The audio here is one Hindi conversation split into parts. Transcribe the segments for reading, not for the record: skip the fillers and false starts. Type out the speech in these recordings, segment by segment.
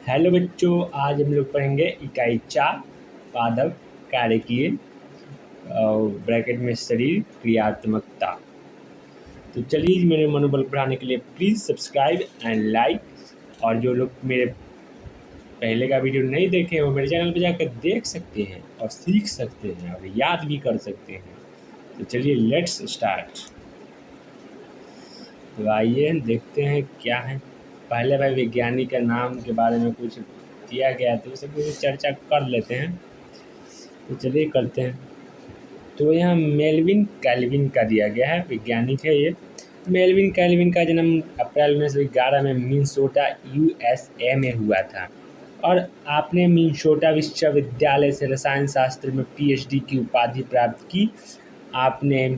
हेलो बच्चों, आज हम लोग पढ़ेंगे इकाई 4 पादप कार्यकीय ब्रैकेट में शरीर क्रियात्मकता। तो चलिए, मेरे मनोबल बढ़ाने के लिए प्लीज़ सब्सक्राइब एंड लाइक, और जो लोग मेरे पहले का वीडियो नहीं देखे वो मेरे चैनल पर जाकर देख सकते हैं और सीख सकते हैं और याद भी कर सकते हैं। तो चलिए लेट्स स्टार्ट। तो आइए देखते हैं क्या है। पहले भाई वैज्ञानिक के नाम के बारे में कुछ दिया गया है तो उसे कुछ चर्चा कर लेते हैं। तो चलिए करते हैं। तो यहाँ मेल्विन कैल्विन का दिया गया है, वैज्ञानिक है ये। मेल्विन कैल्विन का जन्म अप्रैल 1911 में मिनेसोटा USA में हुआ था और आपने मिनेसोटा विश्वविद्यालय से रसायन शास्त्र में PhD की उपाधि प्राप्त की। आपने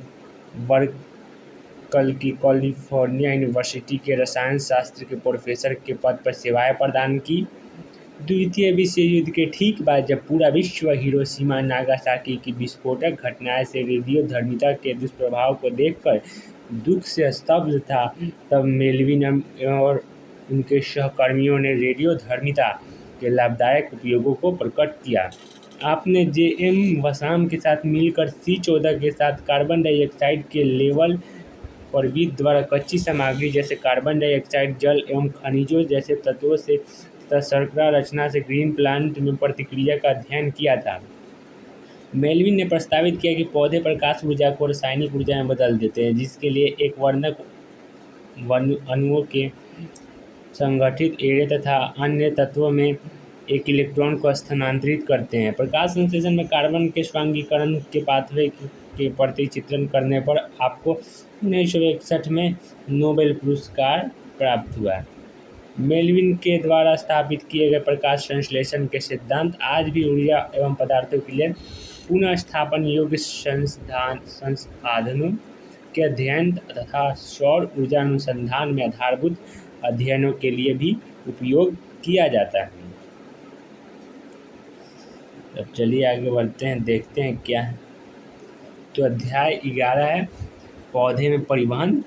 बर्कल की कैलिफोर्निया यूनिवर्सिटी के रसायन शास्त्र के प्रोफेसर के पद पर सेवाएं प्रदान की। द्वितीय विश्व युद्ध के ठीक बाद जब पूरा विश्व हिरोशिमा नागासाकी की विस्फोटक घटनाएं से रेडियोधर्मिता के दुष्प्रभाव को देखकर दुख से स्तब्ध था, तब मेल्विन और उनके सहकर्मियों ने रेडियोधर्मिता के लाभदायक उपयोगों को प्रकट किया। आपने J.M. वसाम के साथ मिलकर C14 के साथ कार्बन डाइऑक्साइड के लेवल पर विद्युत द्वारा कच्ची सामग्री जैसे कार्बन डाइऑक्साइड, जल एवं खनिजों जैसे तत्वों से तथा शर्करा रचना से ग्रीन प्लांट में प्रतिक्रिया का अध्ययन किया था। मेल्विन ने प्रस्तावित किया कि पौधे प्रकाश ऊर्जा को रासायनिक ऊर्जा में बदल देते हैं, जिसके लिए एक वर्णक अणुओं के संगठित एरे तथा अन्य तत्वों में एक इलेक्ट्रॉन को स्थानांतरित करते हैं। प्रकाश संश्लेषण में कार्बन के स्वांगीकरण के पाथवे के प्रति चित्रण करने पर आपको 1961 में नोबेल पुरस्कार प्राप्त हुआ। मेल्विन के द्वारा स्थापित किए गए प्रकाश संश्लेषण के सिद्धांत आज भी ऊर्जा एवं पदार्थों के लिए पुनः स्थापन योग्य संसाधनों के अध्ययन तथा सौर ऊर्जा अनुसंधान में आधारभूत अध्ययनों के लिए भी उपयोग किया जाता है। अब चलिए आगे बढ़ते हैं, देखते हैं क्या है। तो अध्याय 11 है पौधे में परिवहन।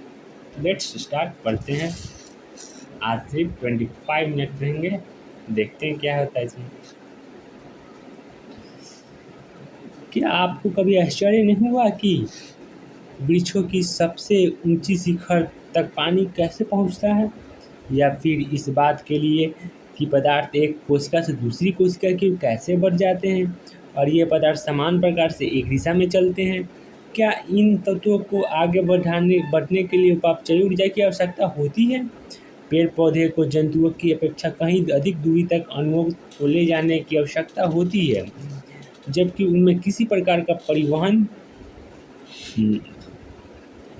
लेट्स स्टार्ट, पढ़ते हैं। आज सिर्फ 25 मिनट रहेंगे, देखते हैं क्या होता है इसमें। क्या आपको कभी आश्चर्य नहीं हुआ कि वृक्षों की सबसे ऊंची शिखर तक पानी कैसे पहुंचता है, या फिर इस बात के लिए कि पदार्थ एक कोशिका से दूसरी कोशिका की कैसे बढ़ जाते हैं और ये पदार्थ समान प्रकार से एक दिशा में चलते हैं? क्या इन तत्वों को आगे बढ़ने के लिए उपापचयी ऊर्जा की आवश्यकता होती है? पेड़ पौधे को जंतुओं की अपेक्षा कहीं अधिक दूरी तक अणुओं को ले जाने की आवश्यकता होती है, जबकि उनमें किसी प्रकार का परिवहन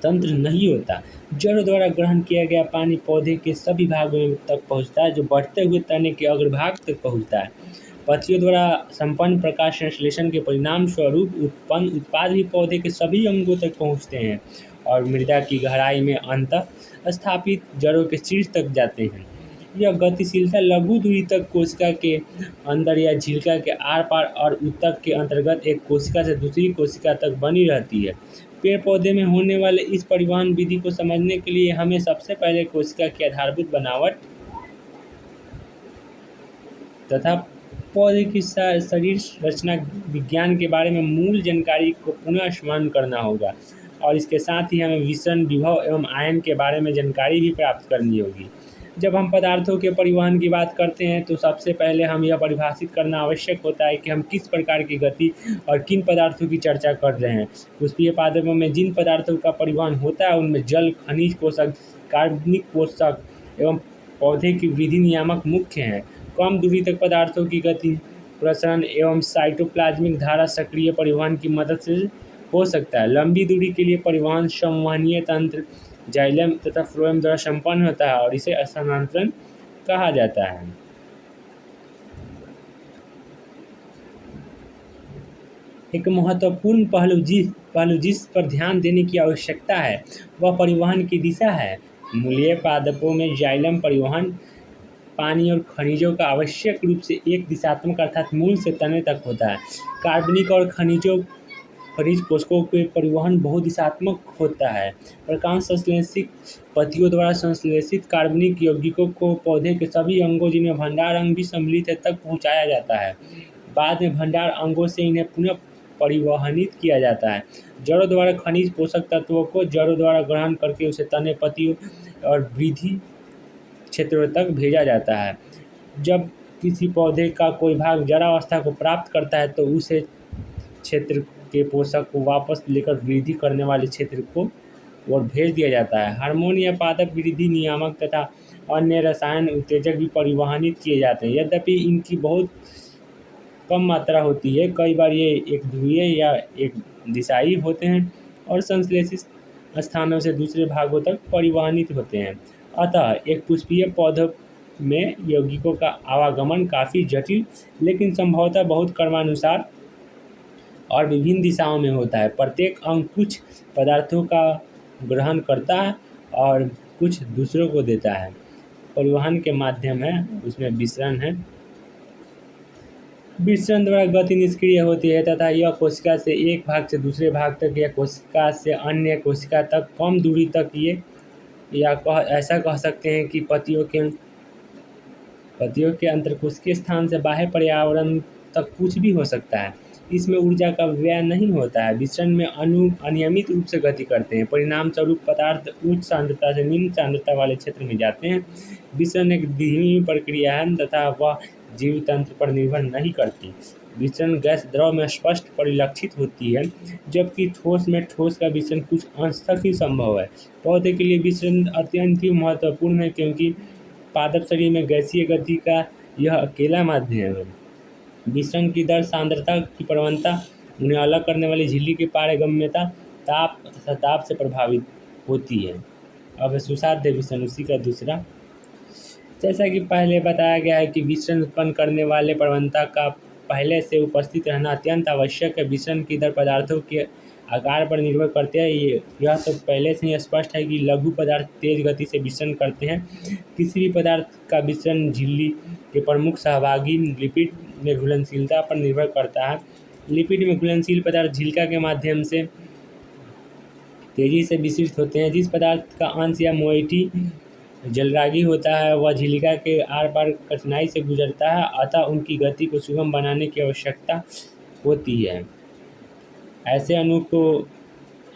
तंत्र नहीं होता। जड़ों द्वारा ग्रहण किया गया पानी पौधे के सभी भागों तक पहुंचता है, जो बढ़ते हुए तने के अग्रभाग तक पहुंचता है। पत्तियों द्वारा संपन्न प्रकाश संश्लेषण के परिणाम स्वरूप उत्पन्न उत्पाद भी पौधे के सभी अंगों तक पहुंचते हैं और मृदा की गहराई में अंतः स्थापित जड़ों के शीर्ष तक जाते हैं। यह गतिशीलता लघु दूरी तक कोशिका के अंदर या झिल्का के आर पार और ऊतक के अंतर्गत एक कोशिका से दूसरी कोशिका तक बनी रहती है। पेड़ पौधे में होने वाले इस परिवहन विधि को समझने के लिए हमें सबसे पहले कोशिका की आधारभूत बनावट तथा पौधे की शरीर रचना विज्ञान के बारे में मूल जानकारी को पुनः स्मरण करना होगा, और इसके साथ ही हमें विषम, विभव एवं आयन के बारे में जानकारी भी प्राप्त करनी होगी। जब हम पदार्थों के परिवहन की बात करते हैं तो सबसे पहले हम यह परिभाषित करना आवश्यक होता है कि हम किस प्रकार की गति और किन पदार्थों की चर्चा कर रहे हैं। पुष्पीय पादपों में जिन पदार्थों का परिवहन होता है उनमें जल, खनिज, पोषक, कार्बनिक पोषक एवं पौधे की वृद्धि नियामक मुख्य हैं। कम दूरी तक पदार्थों की गति प्रसरण एवं साइटोप्लाज्मिक धारा सक्रिय परिवहन की मदद से हो सकता है। लंबी दूरी के लिए परिवहन संवहनीय तंत्र जाइलम तथा फ्लोएम द्वारा संपन्न होता है और इसे स्थानांतरण कहा जाता है। एक महत्वपूर्ण पहलू जिस पर ध्यान देने की आवश्यकता है वह परिवहन की दिशा है। मूलीय पादपों में जाइलम परिवहन पानी और खनिजों का आवश्यक रूप से एक दिशात्मक अर्थात मूल से तने तक होता है। कार्बनिक और खनिजों खनिज पोषकों के परिवहन बहुत दिशात्मक होता है। प्रकाश संश्लेषित पत्तियों द्वारा संश्लेषित कार्बनिक यौगिकों को पौधे के सभी अंगों, जिनमें भंडार अंग भी सम्मिलित है, तक पहुँचाया जाता है। बाद में भंडार अंगों से इन्हें पुनः परिवहनित किया जाता है। जड़ों द्वारा खनिज पोषक तत्वों को जड़ों द्वारा ग्रहण करके उसे तने, पत्तियों और वृद्धि क्षेत्रों तक भेजा जाता है। जब किसी पौधे का कोई भाग जड़ावस्था को प्राप्त करता है तो उसे क्षेत्र के पोषक को वापस लेकर वृद्धि करने वाले क्षेत्र को और भेज दिया जाता है। हार्मोन या पादप वृद्धि नियामक तथा अन्य रसायन उत्तेजक भी परिवहनित किए जाते हैं। यद्यपि इनकी बहुत कम मात्रा होती है, कई बार ये एक ध्रुवीय या एक दिशाई होते हैं और संश्लेषित स्थानों से दूसरे भागों तक परिवहनित होते हैं। अतः एक पुष्पीय पौधों में यौगिकों का आवागमन काफ़ी जटिल लेकिन संभवतः बहुत क्रमानुसार और विभिन्न दिशाओं में होता है। प्रत्येक अंग कुछ पदार्थों का ग्रहण करता है और कुछ दूसरों को देता है। परिवहन के माध्यम है, उसमें विसरण है। विसरण द्वारा गति निष्क्रिय होती है तथा यह कोशिका से एक भाग से दूसरे भाग तक या कोशिका से अन्य कोशिका तक कम दूरी तक ये ऐसा कह सकते हैं कि पत्तियों के अंतरकोशिकीय स्थान से बाह्य पर्यावरण तक कुछ भी हो सकता है। इसमें ऊर्जा का व्यय नहीं होता है। विसरण में अणु अनियमित रूप से गति करते हैं, परिणाम स्वरूप पदार्थ उच्च सांद्रता से निम्न सांद्रता वाले क्षेत्र में जाते हैं। विसरण एक धीमी प्रक्रिया है तथा वह जीव तंत्र पर निर्भर नहीं करती। विसरण गैस द्रव में स्पष्ट परिलक्षित होती है, जबकि ठोस में ठोस का विसरण कुछ अंश तक ही संभव है। पौधे के लिए विसरण अत्यंत ही महत्वपूर्ण है क्योंकि पादप शरीर में गैसीय गति का यह अकेला माध्यम है। विसरण की दर, सांद्रता की प्रवणता, उन्हें अलग करने वाली झिल्ली की पारगम्यता, ताप तथा दाब से प्रभावित होती है। अब सुसाध्य विसरण, उसी का दूसरा। जैसा कि पहले बताया गया है कि विसरण उत्पन्न करने वाले प्रवणता का पहले से उपस्थित रहना अत्यंत आवश्यक है। विसरण की दर पदार्थों के आकार पर निर्भर करते हैं। यह तो पहले से ही स्पष्ट है कि लघु पदार्थ तेज गति से विसरण करते हैं। किसी भी पदार्थ का विसरण झिल्ली के प्रमुख सहभागी लिपिड में घुलनशीलता पर निर्भर करता है। लिपिड में घुलनशील पदार्थ झिल्का के माध्यम से तेजी से विसरित होते हैं। जिस पदार्थ का अंश या मोइटी जलरागी होता है वह झिल्का के आर पार कठिनाई से गुजरता है, अतः उनकी गति को सुगम बनाने की आवश्यकता होती है। ऐसे अणु को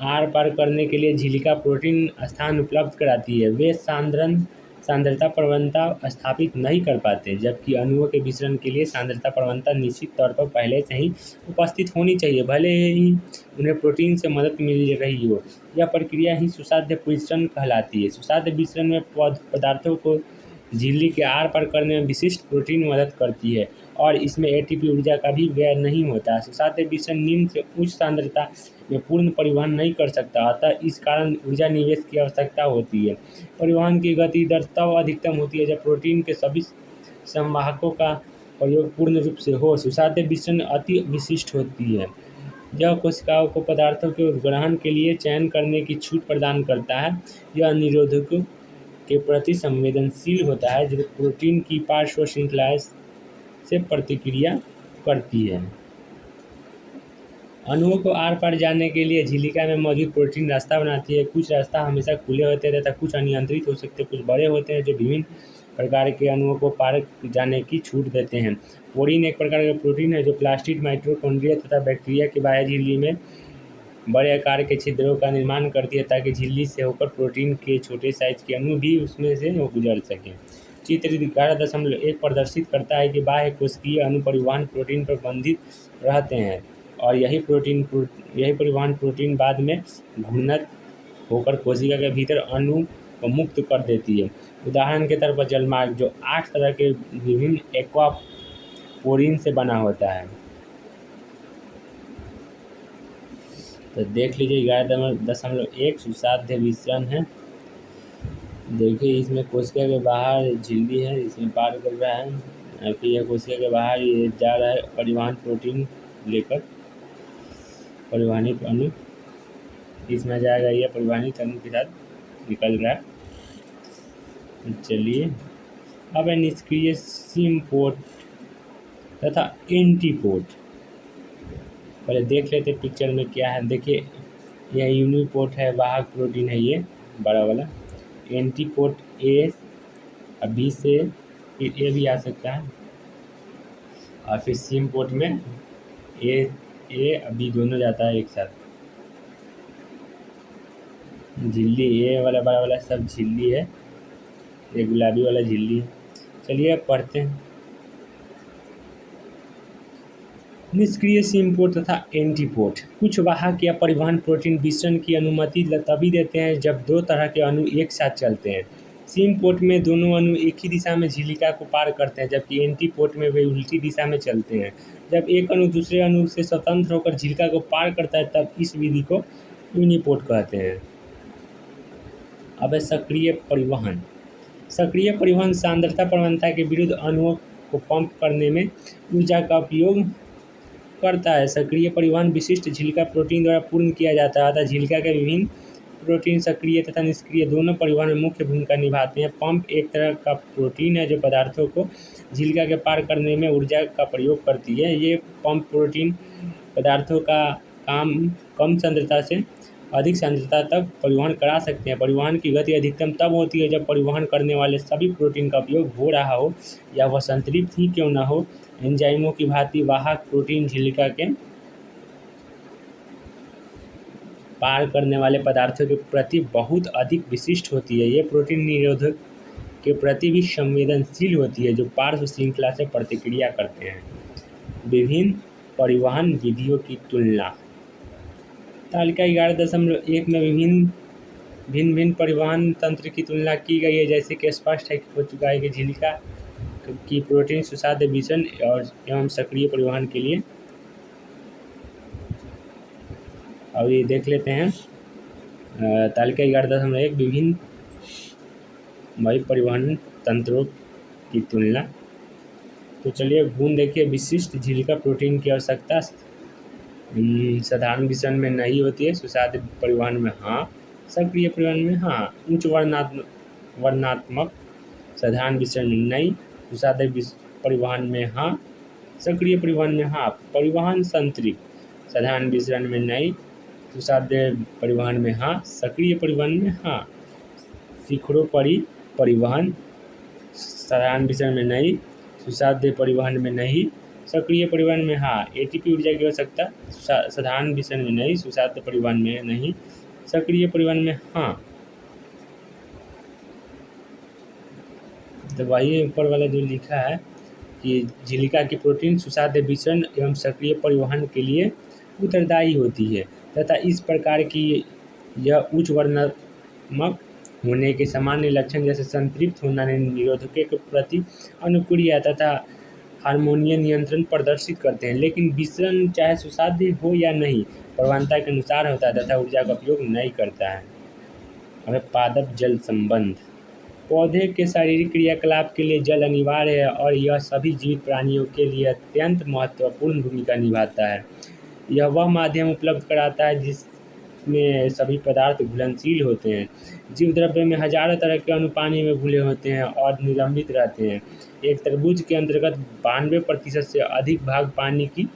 आर पार करने के लिए झिल्का प्रोटीन स्थान उपलब्ध कराती है। वे सांद्रता प्रवणता स्थापित नहीं कर पाते, जबकि अणुओं के विसरण के लिए सांद्रता प्रवणता निश्चित तौर पर पहले से ही उपस्थित होनी चाहिए, भले ही उन्हें प्रोटीन से मदद मिल रही हो। यह प्रक्रिया ही सुसाध्य विसरण कहलाती है। सुसाध्य विसरण में पदार्थों को झिल्ली के आर पार करने में विशिष्ट प्रोटीन मदद करती है और इसमें एटीपी ऊर्जा का भी व्यय नहीं होता। सुसाध्य विसरण निम्न से उच्च सांद्रता में पूर्ण परिवहन नहीं कर सकता, अतः इस कारण ऊर्जा निवेश की आवश्यकता होती है। परिवहन की गति दर तब अधिकतम होती है जब प्रोटीन के सभी संवाहकों का प्रयोग पूर्ण रूप से हो। सुसाध्य विसरण अति विशिष्ट होती है। यह कोशिकाओं को पदार्थों के ग्रहण के लिए चयन करने की छूट प्रदान करता है। यह निरोधकों के प्रति संवेदनशील होता है जो प्रोटीन की पार्श्व श्रृंखला से प्रतिक्रिया करती है। अणुओं को आर पार जाने के लिए झिल्का में मौजूद प्रोटीन रास्ता बनाती है। कुछ रास्ता हमेशा खुले होते हैं तथा कुछ अनियंत्रित हो सकते हैं। कुछ बड़े होते हैं जो विभिन्न प्रकार के अणुओं को पार जाने की छूट देते हैं। पोरीन एक प्रकार का प्रोटीन है जो प्लास्टिड, माइटोकॉन्ड्रिया तथा बैक्टीरिया की बाह्य झिल्ली में बड़े आकार के छिद्रों का निर्माण करती है ताकि झिल्ली से होकर प्रोटीन के छोटे साइज के अणु भी उसमें से गुजर सकें। चित्र 11.1 प्रदर्शित करता है कि बाह्य कोशिकीय अणु परिवहन प्रोटीन पर बंधित रहते हैं और यही परिवहन प्रोटीन बाद में घूर्णन होकर कोशिका के भीतर अणु को मुक्त कर देती है। उदाहरण के तौर पर जलमार्ग, जो 8 तरह के विभिन्न एक्वापोरीन से बना होता है। तो देख लीजिए 11.1 सुसाध्य विसरण है। देखिए इसमें कोशिका के बाहर झिल्ली है, इसमें पार कर रहा है, फिर यह कोशिका के बाहर ये जा रहा है परिवहन प्रोटीन लेकर, परिवहनित अणु इसमें जाएगा, यह परिवहनित अणु के साथ निकल रहा है। चलिए अब है निष्क्रिय सिम्पोर्ट तथा एंटीपोर्ट। पहले देख लेते पिक्चर में क्या है। देखिए यह यूनिपोर्ट है, वाहक प्रोटीन है ये बड़ा वाला। एंटीपोर्ट ए, अब बी से फिर ए भी आ सकता है, और फिर सीम पोर्ट में ए बी दोनों जाता है एक साथ। झिल्ली ए वाला बड़ा वाला सब झिल्ली है, ये गुलाबी वाला झिल्ली है। चलिए अब पढ़ते हैं। निष्क्रिय सीम पोर्ट तथा एंटीपोर्ट। कुछ वाहक या परिवहन प्रोटीन विसरण की अनुमति तभी देते हैं जब दो तरह के अणु एक साथ चलते हैं। सीम पोर्ट में दोनों अणु एक ही दिशा में झिल्लिका को पार करते हैं, जबकि एंटीपोर्ट में वे उल्टी दिशा में चलते हैं। जब एक अणु दूसरे अणु से स्वतंत्र होकर झिल्लिका को पार करता है तब इस विधि को यूनिपोर्ट कहते हैं। अब है सक्रिय परिवहन। सक्रिय परिवहन सांद्रता प्रवणता के विरुद्ध अणुओं को पंप करने में ऊर्जा का उपयोग करता है। सक्रिय परिवहन विशिष्ट झिल्लिका प्रोटीन द्वारा पूर्ण किया जाता है, अतः झिल्लिका के विभिन्न प्रोटीन सक्रिय तथा निष्क्रिय दोनों परिवहन में मुख्य भूमिका निभाते हैं। पंप एक तरह का प्रोटीन है जो पदार्थों को झिल्लिका के पार करने में ऊर्जा का प्रयोग करती है। ये पंप प्रोटीन पदार्थों का काम कम सांद्रता से अधिक सांद्रता तक परिवहन करा सकते हैं। परिवहन की गति अधिकतम तब होती है जब परिवहन करने वाले सभी प्रोटीन का उपयोग हो रहा हो या वह संतृप्त ही क्यों न हो। एंजाइमों की भांति वाहक प्रोटीन झिल्लिका के पार करने वाले पदार्थों के प्रति बहुत अधिक विशिष्ट होती है। ये प्रोटीन निरोधक के प्रति भी संवेदनशील होती है जो पार्श्व श्रृंखला से प्रतिक्रिया करते हैं। विभिन्न परिवहन विधियों की तुलना। तालिका 11.1 में भिन्न परिवहन तंत्र की तुलना की गई है, जैसे कि स्पष्ट है हो चुका है कि झिल्लिका की प्रोटीन सुसाध्य विसरण और एवं सक्रिय परिवहन के लिए। अब ये देख लेते हैं तालिका 11.1 विभिन्न परिवहन तंत्रों की तुलना। तो चलिए गुण देखिए। विशिष्ट झिल्लिका प्रोटीन की आवश्यकता साधारण विसरण में नहीं होती है, सुसाध्य परिवहन में हाँ, सक्रिय परिवहन में हाँ, उच्च वर्णात्मक साधारण विसरण में नहीं, सुसाध्य परिवहन में हाँ, सक्रिय परिवहन में हाँ, परिवहन संतृप्त साधारण विसरण में नहीं, सुसाध्य परिवहन में हाँ, सक्रिय परिवहन में हाँ, शिखरोपरि परिवहन साधारण विसरण में नहीं, सुसाध्य परिवहन में नहीं, सक्रिय परिवहन में हाँ। एटीपी ऊर्जा की आवश्यकता साधारण विसरण में नहीं, सुसाध्य परिवहन में नहीं, सक्रिय परिवहन में हाँ। तो वही ऊपर वाला जो लिखा है कि झिल्लिका की प्रोटीन सुसाध्य विसरण एवं सक्रिय परिवहन के लिए उत्तरदायी होती है तथा इस प्रकार की यह उच्च वर्णात्मक होने के सामान्य लक्षण जैसे संतृप्त होना निरोधकों के प्रति अनुक्रिया तथा हार्मोनियन नियंत्रण प्रदर्शित करते हैं। लेकिन विसरण चाहे सुसाध्य हो या नहीं प्रवणता के अनुसार होता है तथा ऊर्जा का उपयोग नहीं करता है। अब पादप जल संबंध। पौधे के शारीरिक क्रियाकलाप के लिए जल अनिवार्य है और यह सभी जीवित प्राणियों के लिए अत्यंत महत्वपूर्ण भूमिका निभाता है। यह वह माध्यम उपलब्ध कराता है जिसमें सभी पदार्थ घुलनशील होते हैं। जीव द्रव्य में हजारों तरह के अणु पानी में घुले होते हैं और निलंबित रहते हैं। एक तरबूज के अंतर्गत 92% से अधिक भाग पानी की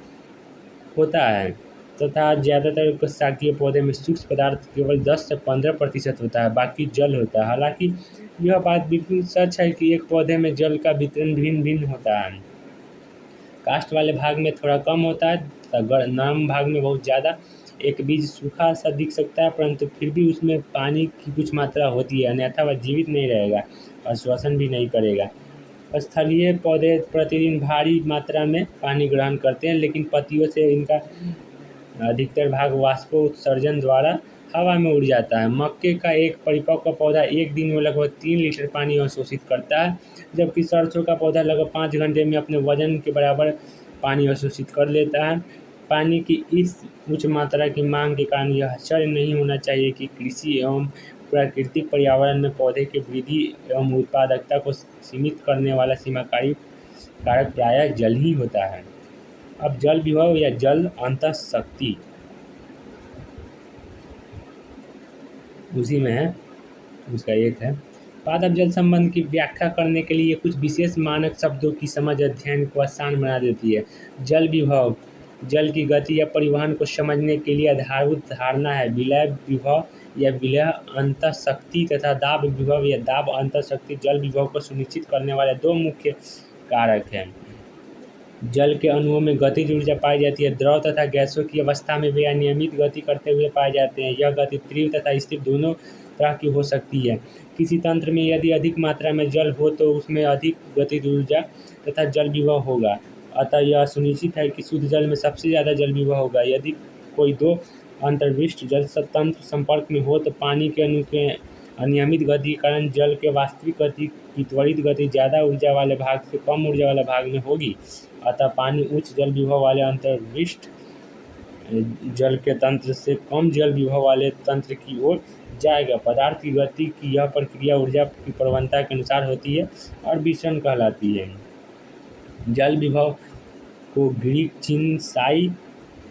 होता है तथा ज़्यादातर शाकीय पौधे में सूक्ष्म पदार्थ केवल 10 से 15% होता है, बाकी जल होता है। हालांकि यह बात बिल्कुल सच है कि एक पौधे में जल का वितरण भिन्न होता है। काष्ठ वाले भाग में थोड़ा कम होता है तथा नरम भाग में बहुत ज़्यादा। एक बीज सूखा सा दिख सकता है परंतु फिर भी उसमें पानी की कुछ मात्रा होती है, अन्यथा वह जीवित नहीं रहेगा और श्वसन भी नहीं करेगा। स्थलीय पौधे प्रतिदिन भारी मात्रा में पानी ग्रहण करते हैं, लेकिन पत्तियों से इनका अधिकतर भाग वाष्पोत्सर्जन द्वारा हवा में उड़ जाता है। मक्के का एक परिपक्व पौधा एक दिन में लगभग 3 लीटर पानी अवशोषित करता है, जबकि सरसों का पौधा लगभग 5 घंटे में अपने वजन के बराबर पानी अवशोषित कर लेता है। पानी की इस उच्च मात्रा की मांग के कारण यह आश्चर्य नहीं होना चाहिए कि कृषि एवं प्राकृतिक पर्यावरण में पौधे की वृद्धि एवं उत्पादकता को सीमित करने वाला सीमाकारी कारक प्रायः जल ही होता है। अब जल विभव या जल अंतःशक्ति उसी में है, उसका एक है। पादप जल संबंध की व्याख्या करने के लिए कुछ विशेष मानक शब्दों की समझ अध्ययन को आसान बना देती है। जल विभव जल की गति या परिवहन को समझने के लिए आधारभूत धारणा है। विलय विभव या विलय अंतःशक्ति तथा दाब विभव या दाब अंतःशक्ति जल विभव को सुनिश्चित करने वाले दो मुख्य कारक हैं। जल के अणुओं में गतिज ऊर्जा पाई जाती है। द्रव तथा गैसों की अवस्था में वे अनियमित गति करते हुए पाए जाते हैं। यह गति तीव्र तथा स्थिर दोनों तरह की हो सकती है। किसी तंत्र में यदि अधिक मात्रा में जल हो तो उसमें अधिक गतिज ऊर्जा तथा जल विभव होगा। अतः यह सुनिश्चित है कि शुद्ध जल में सबसे ज़्यादा जल विभव होगा। यदि कोई दो अंतर्विष्ट जल तंत्र संपर्क में हो तो पानी के अणु के अनियमित गति के कारण जल के वास्तविक गति की त्वरित गति ज़्यादा ऊर्जा वाले भाग से कम ऊर्जा वाले भाग में होगी। अतः पानी उच्च जल विभव वाले अंतर्विष्ट जल के तंत्र से कम जल विभव वाले तंत्र की ओर जाएगा। पदार्थ की गति की यह प्रक्रिया ऊर्जा की प्रवणता के अनुसार होती है और विसरण कहलाती है। जल विभव को ग्रीक चिन्ह साई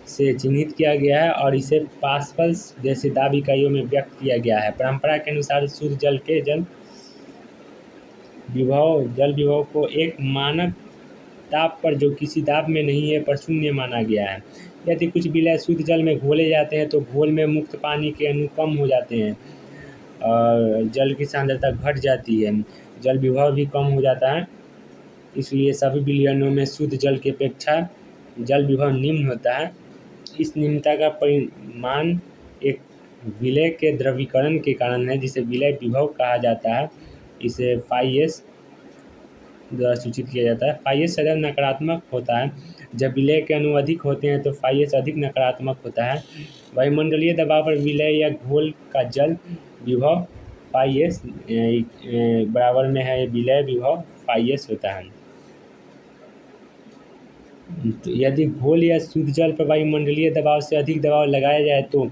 से चिन्हित किया गया है और इसे पास्कल्स जैसे दाब इकाइयों में व्यक्त किया गया है। परंपरा के अनुसार शुद्ध जल के जल विभव को एक मानक ताप पर जो किसी दाब में नहीं है पर शून्य माना गया है। यदि कुछ विलय शुद्ध जल में घोले जाते हैं तो घोल में मुक्त पानी के अणु कम हो जाते हैं और जल की सांद्रता घट जाती है। जल विभव भी कम हो जाता है। इसलिए सभी विलयनों में शुद्ध जल की अपेक्षा जल विभव निम्न होता है। इस निम्नता का परिमाण एक विलय के द्रवीकरण के कारण है जिसे विलय विभव कहा जाता है। इसे φs द्वारा सूचित किया जाता है। φs सदैव नकारात्मक होता है। जब विलय के अणु अधिक होते हैं तो φs अधिक नकारात्मक होता है। वायुमंडलीय दबाव पर विलय या घोल का जल विभव φs बराबर में है विलय विभव φs होता है। तो यदि घोल या शुद्ध जल पर वायुमंडलीय दबाव से अधिक दबाव लगाया जाए तो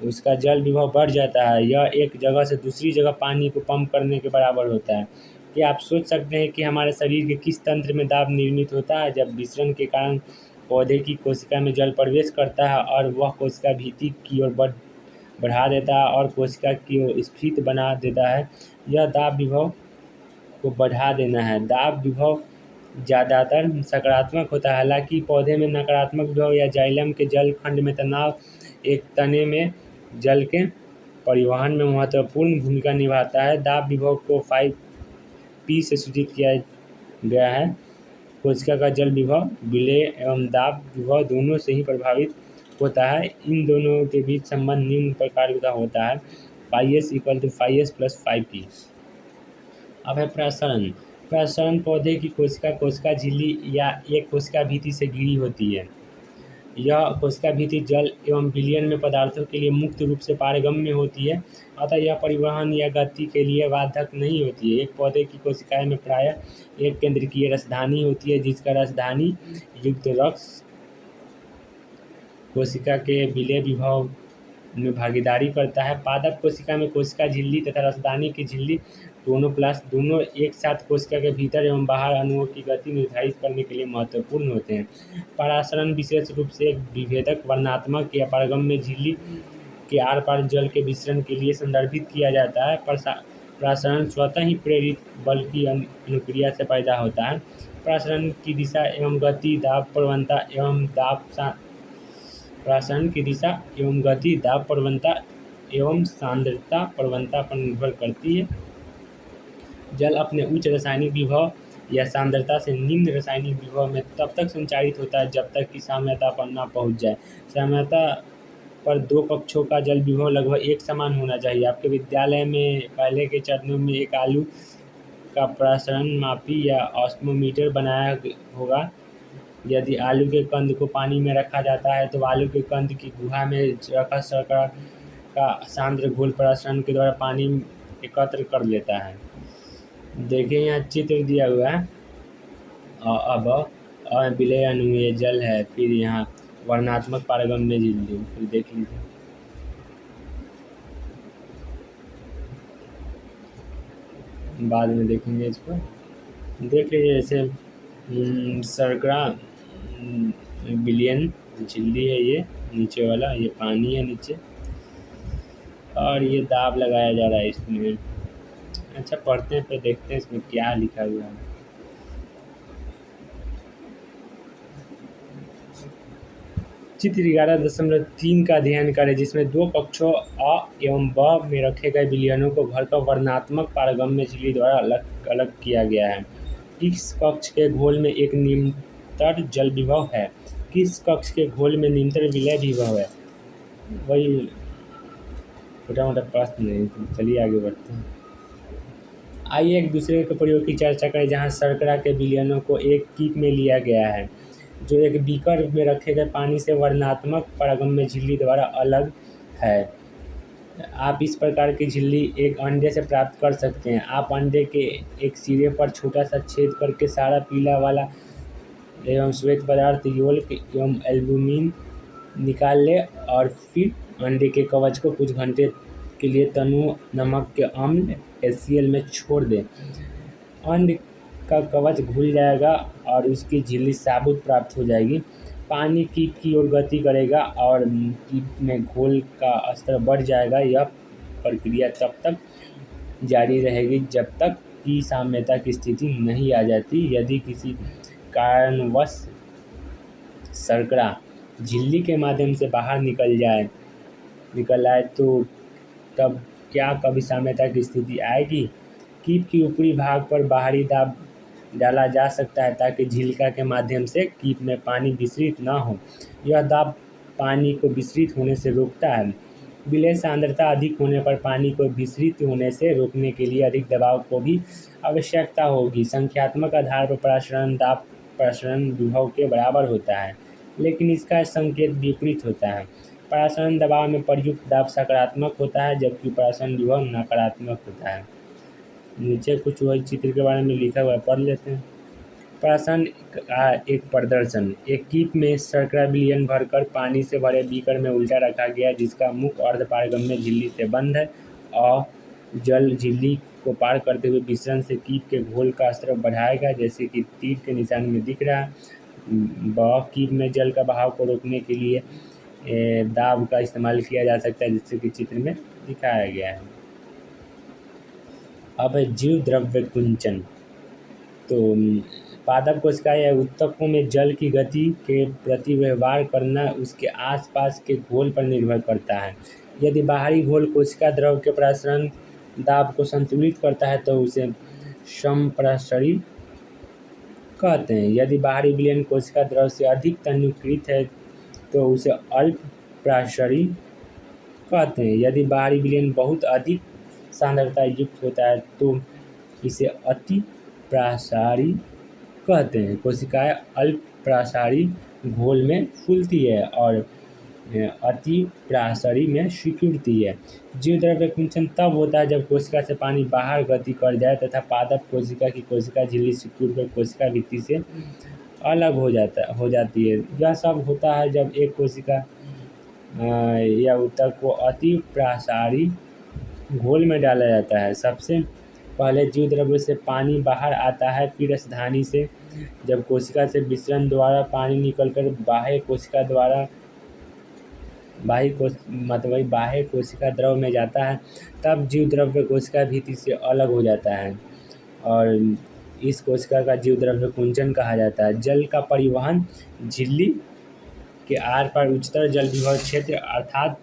उसका जल विभव बढ़ जाता है। यह एक जगह से दूसरी जगह पानी को पंप करने के बराबर होता है। क्या आप सोच सकते हैं कि हमारे शरीर के किस तंत्र में दाब निर्मित होता है? जब विसरण के कारण पौधे की कोशिका में जल प्रवेश करता है और वह कोशिका भित्ति की ओर बढ़ा देता है और कोशिका की ओर स्फीत बना देता है। यह दाब विभव को बढ़ा देना है। दाब विभव ज़्यादातर सकारात्मक होता है। हालांकि पौधे में नकारात्मक विभव या जाइलम के जल खंड में तनाव एक तने में जल के परिवहन में महत्वपूर्ण भूमिका निभाता है। दाब विभव को 5P से सूचित किया गया है। कोशिका का जल विभव विलय एवं दाब विभव दोनों से ही प्रभावित होता है। इन दोनों के बीच संबंध निम्न प्रकार का होता है। φs = φs + 5P। अब है प्रसरण। प्रसरण पौधे की कोशिका झिल्ली या एक कोशिका भित्ति से घिरी होती है। यह कोशिका भित्ति जल एवं विलयन में पदार्थों के लिए मुक्त रूप से पारगम्य होती है। अतः यह परिवहन या गति के लिए बाधक नहीं होती है। एक पौधे की कोशिकाएं में प्रायः एक केंद्रकीय रसधानी होती है जिसका रसधानी युक्त रस कोशिका के विलय विभव में भागीदारी करता है। पादप कोशिका में कोशिका झिल्ली तथा रसदानी की झिल्ली दोनों एक साथ कोशिका के भीतर एवं बाहर अणुओं की गति निर्धारित करने के लिए महत्वपूर्ण होते हैं। परासरण विशेष रूप से एक विभेदक वर्णनात्मक या पारगम्य झिल्ली के आर पार जल के विसरण के लिए संदर्भित किया जाता है। परासरण स्वतः ही प्रेरित बल की अनुक्रिया से पैदा होता है। परासरण की दिशा एवं गति दाब प्रवणता एवं सांद्रता प्रवणता पर निर्भर करती है। जल अपने उच्च रासायनिक विभव या सांद्रता से निम्न रासायनिक विभव में तब तक संचारित होता है जब तक कि साम्यता पर न पहुंच जाए। साम्यता पर दो कक्षों का जल विभव लगभग एक समान होना चाहिए। आपके विद्यालय में पहले के चरणों में एक आलू का प्रसरण मापी या ऑस्मोमीटर बनाया होगा। यदि आलू के कंद को पानी में रखा जाता है तो आलू के कंद की गुहा में रखा शर्करा का सांद्र घोल प्रसरण के द्वारा पानी एकत्र कर लेता है। देखिए यहाँ चित्र दिया हुआ है। अब विलय अनुमेय जल है। फिर यहाँ वर्णात्मक पारगम्य झिल्ली फिर देख लीजिए। बाद में देखेंगे इसको। देख लीजिए जैसे शर्करा विलयन झिल्ली है, ये नीचे वाला, ये पानी है नीचे और ये दाब लगाया जा रहा है इसमें। अच्छा पढ़ते हैं फिर देखते हैं इसमें क्या लिखा हुआ है। चित्र 11.3 का अध्ययन करें, जिसमें दो कक्षों अ एवं ब में रखे गए विलयनों को भरकर वर्णनात्मक पारगम्य झिल्ली द्वारा अलग अलग किया गया है। किस कक्ष के घोल में एक निरंतर जल विभव है? किस कक्ष के घोल में निरंतर विलय विभव है? वही छोटा मोटा प्रश्न नहीं, चलिए आगे बढ़ते हैं। आइए एक दूसरे के प्रयोग की चर्चा करें, जहां शर्करा के विलयनों को एक कीप में लिया गया है जो एक बीकर में रखे गए पानी से वर्णनात्मक पारगम्य झिल्ली द्वारा अलग है। आप इस प्रकार की झिल्ली एक अंडे से प्राप्त कर सकते हैं। आप अंडे के एक सिरे पर छोटा सा छेद करके सारा पीला वाला एवं श्वेत पदार्थ योल्क एवं एल्बुमिन निकाल लें और फिर अंडे के कवच को कुछ घंटे के लिए तनु नमक के अम्ल HCl में छोड़ दें। अंडे का कवच घुल जाएगा और उसकी झिल्ली साबुत प्राप्त हो जाएगी। पानी कीप की ओर गति करेगा और कीप में घोल का स्तर बढ़ जाएगा। यह प्रक्रिया तब तक जारी रहेगी जब तक कि साम्यता की स्थिति नहीं आ जाती। यदि किसी कारणवश शर्करा झिल्ली के माध्यम से बाहर निकल आए तो तब क्या कभी साम्यता की स्थिति आएगी? कीप की ऊपरी भाग पर बाहरी दाब डाला जा सकता है ताकि झिल्का के माध्यम से कीप में पानी विसरित न हो। यह दाब पानी को विसरित होने से रोकता है। विलय सांद्रता अधिक होने पर पानी को विसरित होने से रोकने के लिए अधिक दबाव को भी आवश्यकता होगी। संख्यात्मक आधार पर प्रसारण दाब प्रसारण विभव के बराबर होता है, लेकिन इसका संकेत विपरीत होता है। प्रसारण दबाव में प्रयुक्त दाब सकारात्मक होता है जबकि प्रसारण विभव नकारात्मक होता है। नीचे कुछ वही चित्र के बारे में लिखा हुआ है, पढ़ लेते हैं। प्रसारण का एक प्रदर्शन। एक कीप में शर्करा विलयन भरकर पानी से भरे बीकर में उल्टा रखा गया, जिसका मुख अर्धपारगम्य झिल्ली से बंद है और जल झिल्ली को पार करते हुए मिश्रण से कीप के घोल का स्तर बढ़ाएगा, जैसे कि तीर के निशान में दिख रहा है। कीप में जल का बहाव को रोकने के लिए दाब का इस्तेमाल किया जा सकता है, जिससे कि चित्र में दिखाया गया है। अब है जीव द्रव्य कुंचन। तो पादप कोशिका या ऊतकों में जल की गति के प्रति व्यवहार करना उसके आसपास के घोल पर निर्भर करता है। यदि बाहरी घोल कोशिका द्रव के प्रसारण दाब को संतुलित करता है तो उसे समप्रसारी कहते हैं। यदि बाहरी विलयन कोशिका द्रव से अधिक तन्यकृत है तो उसे अल्प प्रसारी कहते हैं। यदि बाहरी विलयन बहुत अधिक सांद्रता युक्त होता है तो इसे अति प्रसारी कहते हैं। कोशिकाएं अल्प प्रसारी घोल में फूलती है और अति प्रसारी में सिकुड़ती है। जीव द्रव्य कुंचन तब होता है जब कोशिका से पानी बाहर गति कर जाए तथा पादप कोशिका की कोशिका झिल्ली सिकुड़कर कोशिका भित्ति से अलग हो जाती है। यह सब होता है जब एक कोशिका या ऊतक को अति प्रसारी घोल में डाला जाता है। सबसे पहले जीव द्रव्य से पानी बाहर आता है, फिर राजधानी से जब कोशिका से मिश्रण द्वारा पानी निकलकर बाह्य कोशिका द्रव में जाता है, तब जीव द्रव्य कोशिका भित्ति से अलग हो जाता है और इस कोशिका का जीव द्रव्य कुंचन कहा जाता है। जल का परिवहन। झिल्ली के आर पार उच्चतर जल विभव क्षेत्र अर्थात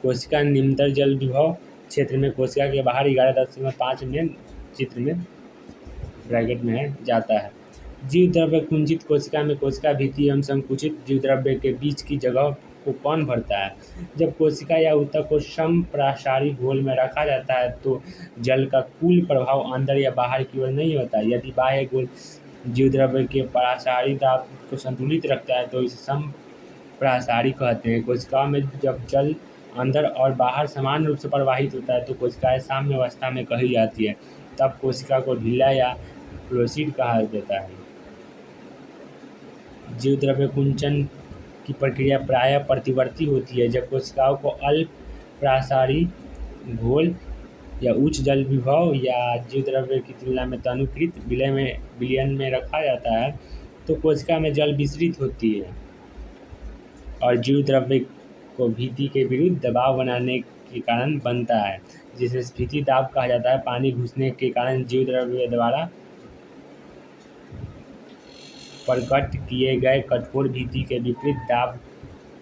कोशिका निम्नतर जल विभव क्षेत्र में कोशिका के बाहर 11.5 में चित्र में ब्रैकेट में है जाता है। जीव द्रव्य कुंचित कोशिका में कोशिका भित्ति एवं संकुचित जीव द्रव्य के बीच की जगह को कौन भरता है? जब कोशिका या ऊतक को समप्रसारी घोल में रखा जाता है तो जल का कुल प्रभाव अंदर या बाहर की ओर नहीं होता। यदि बाह्य घोल जीव द्रव्य के प्रसारी दाब को संतुलित रखता है तो इसे समप्रसारी कहते हैं। कोशिकाओं में जब जल अंदर और बाहर समान रूप से प्रवाहित होता है तो कोशिकाएं साम्य अवस्था में कही जाती है। तब कोशिका को ढीला या फ्लोसीड कहा जाता है। जीव द्रव्य कुंचन की प्रक्रिया प्रायः प्रतिवर्ती होती है। जब कोशिकाओं को अल्प प्रसारी घोल या उच्च जल विभव या जीव द्रव्य की तुलना में तनुकृत विलयन में रखा जाता है तो कोशिका में जल विसरित होती है और जीव द्रव्य को भित्ति के विरुद्ध दबाव बनाने के कारण बनता है, जिसे स्फीति दाब कहा जाता है। पानी घुसने के कारण जीव द्रव्य द्वारा प्रकट किए गए कठोर भित्ति के विपरीत दाब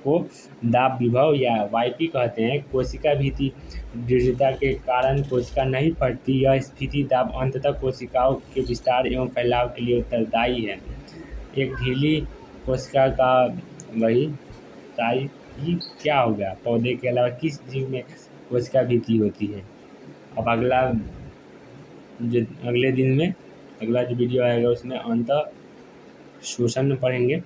को दाब विभव या वायपी कहते हैं। कोशिका भित्ति दृढ़ता के कारण कोशिका नहीं फटती। यह स्थिति दाब अंततः कोशिकाओं के विस्तार एवं फैलाव के लिए उत्तरदायी है। एक ढीली कोशिका का वही साइज क्या हो गया, पौधे के अलावा किस जीव में कोशिका भित्ति होती है। अब अगले दिन में अगला जो वीडियो आएगा उसमें अंतः शोषण में पढ़ेंगे।